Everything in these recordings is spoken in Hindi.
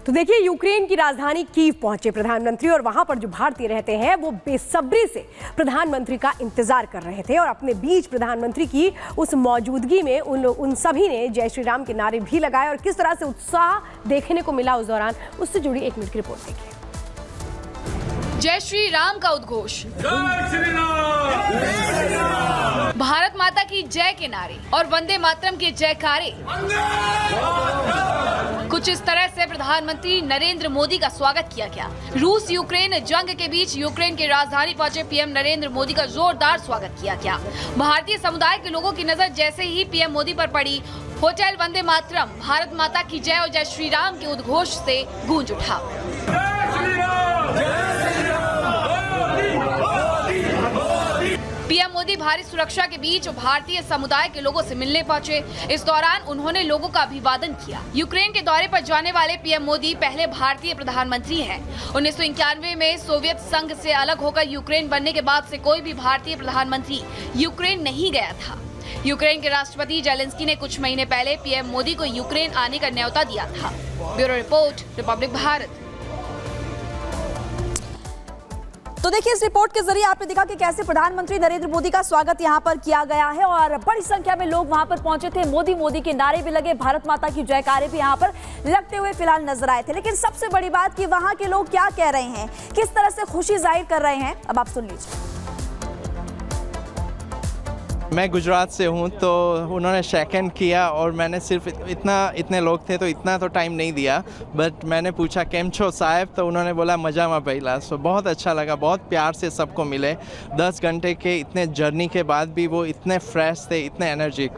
तो देखिए, यूक्रेन की राजधानी कीव पहुंचे प्रधानमंत्री और वहां पर जो भारतीय रहते हैं वो बेसब्री से प्रधानमंत्री का इंतजार कर रहे थे और अपने बीच प्रधानमंत्री की उस मौजूदगी में उन सभी ने जय श्री राम के नारे भी लगाए और किस तरह से उत्साह देखने को मिला उस दौरान, उससे जुड़ी 1 मिनट की रिपोर्ट देखिए। जय श्री राम का उद्घोष, जय श्री राम, भारत माता की जय के नारे और वंदे मातरम के जयकारे। कुछ इस तरह से प्रधानमंत्री नरेंद्र मोदी का स्वागत किया गया। रूस यूक्रेन जंग के बीच यूक्रेन की राजधानी पहुंचे पीएम नरेंद्र मोदी का जोरदार स्वागत किया गया। भारतीय समुदाय के लोगों की नजर जैसे ही पीएम मोदी पर पड़ी, होटल वंदे मातरम, भारत माता की जय और जय श्री राम के उद्घोष से गूंज उठा। पीएम मोदी भारी सुरक्षा के बीच भारतीय समुदाय के लोगों से मिलने पहुंचे। इस दौरान उन्होंने लोगों का अभिवादन किया। यूक्रेन के दौरे पर जाने वाले पीएम मोदी पहले भारतीय प्रधानमंत्री हैं। 1991 में सोवियत संघ से अलग होकर यूक्रेन बनने के बाद से कोई भी भारतीय प्रधानमंत्री यूक्रेन नहीं गया था। यूक्रेन के राष्ट्रपति जेलेंस्की ने कुछ महीने पहले पीएम मोदी को यूक्रेन आने का न्योता दिया था। Bureau report, Republic Bharat. तो देखिए, इस रिपोर्ट के जरिए आपने देखा कि कैसे प्रधानमंत्री नरेंद्र मोदी का स्वागत यहां पर किया गया है और बड़ी संख्या में लोग वहां पर पहुंचे थे। मोदी मोदी के नारे भी लगे, भारत माता की जयकारे भी यहां पर लगते हुए फिलहाल नजर आए थे। लेकिन सबसे बड़ी बात कि वहां के लोग क्या कह रहे हैं, किस तरह से खुशी जाहिर कर रहे हैं, अब आप सुन लीजिए। मैं गुजरात से हूँ, तो उन्होंने शेक हैंड किया और मैंने सिर्फ इतने लोग थे तो इतना तो टाइम नहीं दिया, बट मैंने पूछा केम छो साहब, तो उन्होंने बोला मजा में पहला। सो बहुत अच्छा लगा, बहुत प्यार से सबको मिले। 10 घंटे के इतने जर्नी के बाद भी वो इतने फ्रेश थे, इतने एनर्जिक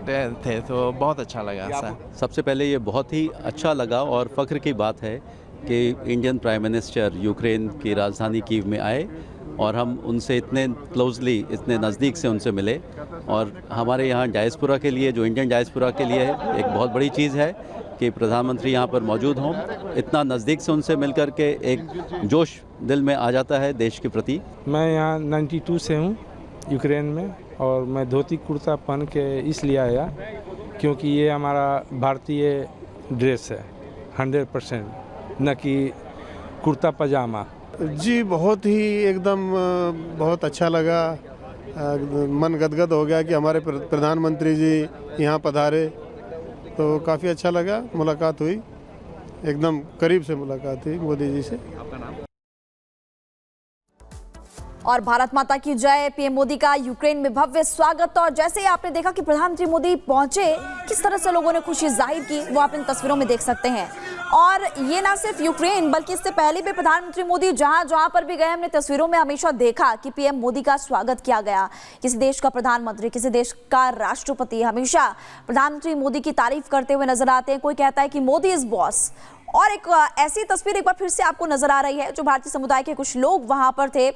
थे, तो बहुत अच्छा लगा सर। सबसे पहले ये बहुत ही अच्छा लगा और फ़ख्र की बात है कि इंडियन प्राइम मिनिस्टर यूक्रेन की राजधानी कीव में आए और हम उनसे इतने क्लोजली, इतने नज़दीक से उनसे मिले। और हमारे यहाँ डायस्पोरा के लिए, जो इंडियन डायस्पोरा के लिए एक बहुत बड़ी चीज़ है कि प्रधानमंत्री यहाँ पर मौजूद हों। इतना नज़दीक से उनसे मिलकर के एक जोश दिल में आ जाता है देश के प्रति। मैं यहाँ 92 से हूँ यूक्रेन में, और मैं धोती कुर्ता पहन के इसलिए आया क्योंकि ये हमारा भारतीय ड्रेस है 100%, न कि कुर्ता पजामा। जी बहुत ही एकदम बहुत अच्छा लगा, मन गदगद हो गया कि हमारे प्रधानमंत्री जी यहाँ पधारे, तो काफ़ी अच्छा लगा। मुलाकात हुई, एकदम करीब से मुलाकात हुई मोदी जी से। और भारत माता की जय, पीएम मोदी का यूक्रेन में भव्य स्वागत। और जैसे ही आपने देखा कि प्रधानमंत्री मोदी पहुंचे, किस तरह से लोगों ने खुशी जाहिर की, वो आप इन तस्वीरों में देख सकते हैं। और ये ना सिर्फ यूक्रेन, बल्कि इससे पहले भी प्रधानमंत्री मोदी जहां पर भी गए, हमने तस्वीरों में हमेशा देखा कि पीएम मोदी का स्वागत किया गया। किसी देश का प्रधानमंत्री, किसी देश का राष्ट्रपति हमेशा प्रधानमंत्री मोदी की तारीफ करते हुए नजर आते हैं। कोई कहता है कि मोदी इज बॉस। और एक ऐसी तस्वीर एक बार फिर से आपको नजर आ रही है, जो भारतीय समुदाय के कुछ लोग वहां पर थे।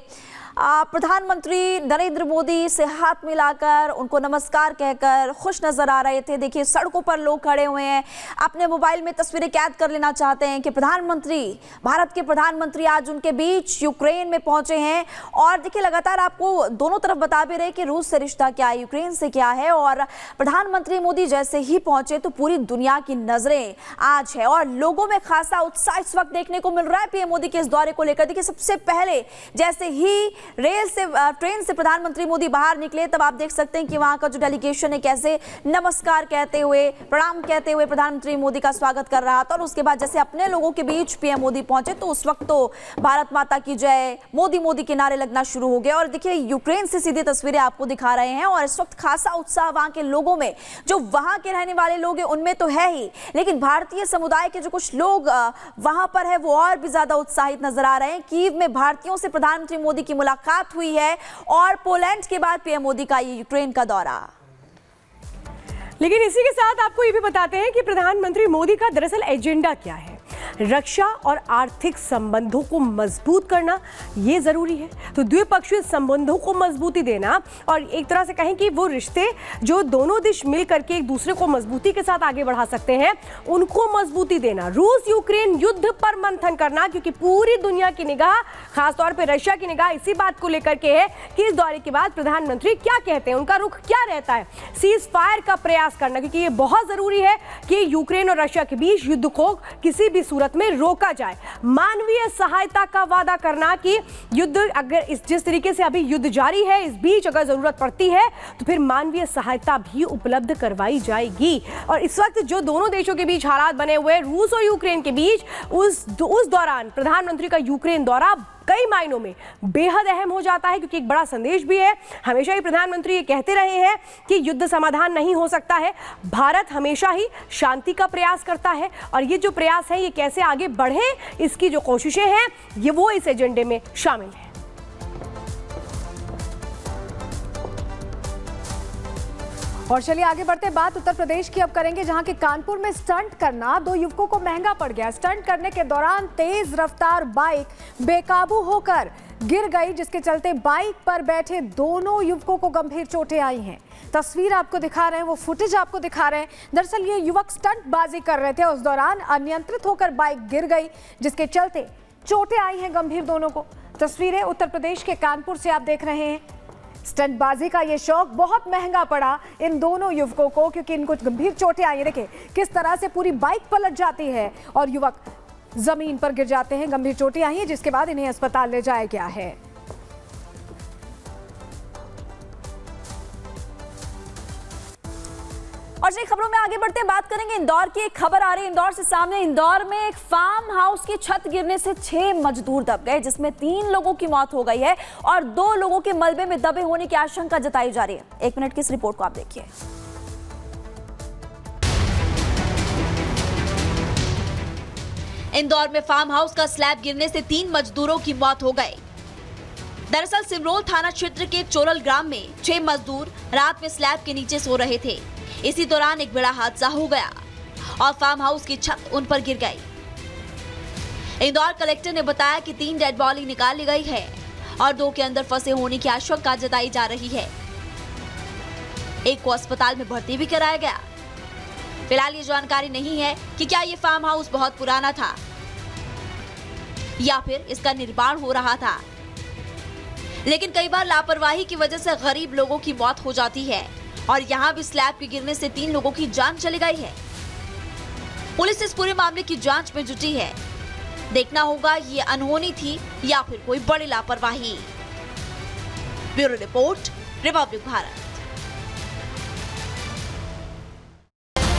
प्रधानमंत्री नरेंद्र मोदी से हाथ मिलाकर, उनको नमस्कार कहकर खुश नजर आ रहे थे। देखिए, सड़कों पर लोग खड़े हुए हैं, अपने मोबाइल में तस्वीरें कैद कर लेना चाहते हैं कि प्रधानमंत्री, भारत के प्रधानमंत्री आज उनके बीच यूक्रेन में पहुंचे हैं। और देखिए, लगातार आपको दोनों तरफ बता भी रहे कि रूस से रिश्ता क्या है, यूक्रेन से क्या है। और प्रधानमंत्री मोदी जैसे ही पहुंचे तो पूरी दुनिया की नजरें आज है और लोगों में खासा उत्साह इस वक्त देखने को मिल रहा है पीएम मोदी के इस दौरे को लेकर। देखिए, सबसे पहले जैसे ही ट्रेन से प्रधानमंत्री मोदी बाहर निकले, तब आप देख सकते हैं कि वहां का जो डेलीगेशन है कैसे नमस्कार कहते हुए, प्रणाम कहते हुए प्रधानमंत्री मोदी का स्वागत कर रहा था। और उसके बाद जैसे अपने लोगों के बीच पीएम मोदी पहुंचे, तो उस वक्त तो भारत माता की जय, मोदी मोदी के नारे लगना शुरू हो गए। और देखिए, यूक्रेन से सीधी तस्वीरें आपको दिखा रहे हैं और इस वक्त खासा उत्साह वहां के लोगों में, जो वहां के रहने वाले लोग हैं उनमें तो है ही, लेकिन भारतीय समुदाय के जो कुछ लोग वहां पर है वो और भी ज्यादा उत्साहित नजर आ रहे हैं। कीव में भारतीयों से प्रधानमंत्री मोदी की मुलाकात हुई है और पोलैंड के बाद पीएम मोदी का ये यूक्रेन का दौरा। लेकिन इसी के साथ आपको ये भी बताते हैं कि प्रधानमंत्री मोदी का दरअसल एजेंडा क्या है। रक्षा और आर्थिक संबंधों को मजबूत करना ये जरूरी है। तो द्विपक्षीय संबंधों को मजबूती देना और एक तरह से कहें कि वो रिश्ते जो दोनों देश मिल करके एक दूसरे को मजबूती के साथ आगे बढ़ा सकते हैं, उनको मजबूती देना। रूस यूक्रेन युद्ध पर मंथन करना, क्योंकि पूरी दुनिया की निगाह, खासतौर पर रशिया की निगाह इसी बात को लेकर के है कि इस दौरे के बाद प्रधानमंत्री क्या कहते हैं, उनका रुख क्या रहता है। सीज फायर का प्रयास करना, क्योंकि ये बहुत जरूरी है कि यूक्रेन और रशिया के बीच युद्ध को किसी भी सूरत में रोका जाए। मानवीय सहायता का वादा करना कि युद्ध अगर जिस तरीके से अभी युद्ध जारी है, इस बीच अगर जरूरत पड़ती है तो फिर मानवीय सहायता भी उपलब्ध करवाई जाएगी। और इस वक्त जो दोनों देशों के बीच हालात बने हुए रूस और यूक्रेन के बीच, उस दौरान प्रधानमंत्री का यूक्रेन दौरा कई मायनों में बेहद अहम हो जाता है, क्योंकि एक बड़ा संदेश भी है। हमेशा ही प्रधानमंत्री ये कहते रहे हैं कि युद्ध समाधान नहीं हो सकता है, भारत हमेशा ही शांति का प्रयास करता है, और ये जो प्रयास है ये कैसे आगे बढ़े, इसकी जो कोशिशें हैं ये वो इस एजेंडे में शामिल है। और चलिए आगे बढ़ते, बात उत्तर प्रदेश की अब करेंगे, जहां के कानपुर में स्टंट करना 2 युवकों को महंगा पड़ गया। स्टंट करने के दौरान तेज रफ्तार बाइक बेकाबू होकर गिर गई, जिसके चलते बाइक पर बैठे दोनों युवकों को गंभीर चोटें आई हैं। तस्वीर आपको दिखा रहे हैं, वो फुटेज आपको दिखा रहे हैं। दरअसल ये युवक स्टंटबाजी कर रहे थे, उस दौरान अनियंत्रित होकर बाइक गिर गई, जिसके चलते चोटें आई हैं गंभीर दोनों को। तस्वीरें उत्तर प्रदेश के कानपुर से आप देख रहे हैं। स्टंटबाजी का ये शौक बहुत महंगा पड़ा इन दोनों युवकों को, क्योंकि इनको गंभीर चोटें आई। देखिए किस तरह से पूरी बाइक पलट जाती है और युवक जमीन पर गिर जाते हैं, गंभीर चोटें आई हैं, जिसके बाद इन्हें अस्पताल ले जाया गया है। और जी खबरों में आगे बढ़ते बात करेंगे, इंदौर की एक खबर आ रही है इंदौर से सामने। इंदौर में एक फार्म हाउस की छत गिरने से 6 मजदूर दब गए, जिसमें 3 लोगों की मौत हो गई है और 2 लोगों के मलबे में दबे होने की आशंका जताई जा रही है। 1 मिनट की इस रिपोर्ट को आप देखिए। इंदौर में फार्म हाउस का स्लैब गिरने से 3 मजदूरों की मौत हो गई। दरअसल सिमरोल थाना क्षेत्र के चोरल ग्राम में 6 मजदूर रात में स्लैब के नीचे सो रहे थे। इसी दौरान एक बड़ा हादसा हो गया और फार्म हाउस की छत उन पर गिर गई। इंदौर कलेक्टर ने बताया कि 3 डेड बॉडी निकाल ली गई है और 2 के अंदर फंसे होने की आशंका जताई जा रही है। एक को अस्पताल में भर्ती भी कराया गया। फिलहाल ये जानकारी नहीं है कि क्या ये फार्म हाउस बहुत पुराना था या फिर इसका निर्माण हो रहा था, लेकिन कई बार लापरवाही की वजह से गरीब लोगों की मौत हो जाती है और यहाँ भी स्लैब के गिरने से 3 लोगों की जान चली गई है। पुलिस इस पूरे मामले की जांच में जुटी है। देखना होगा ये अनहोनी थी या फिर कोई बड़ी लापरवाही। Bureau report, Republic Bharat.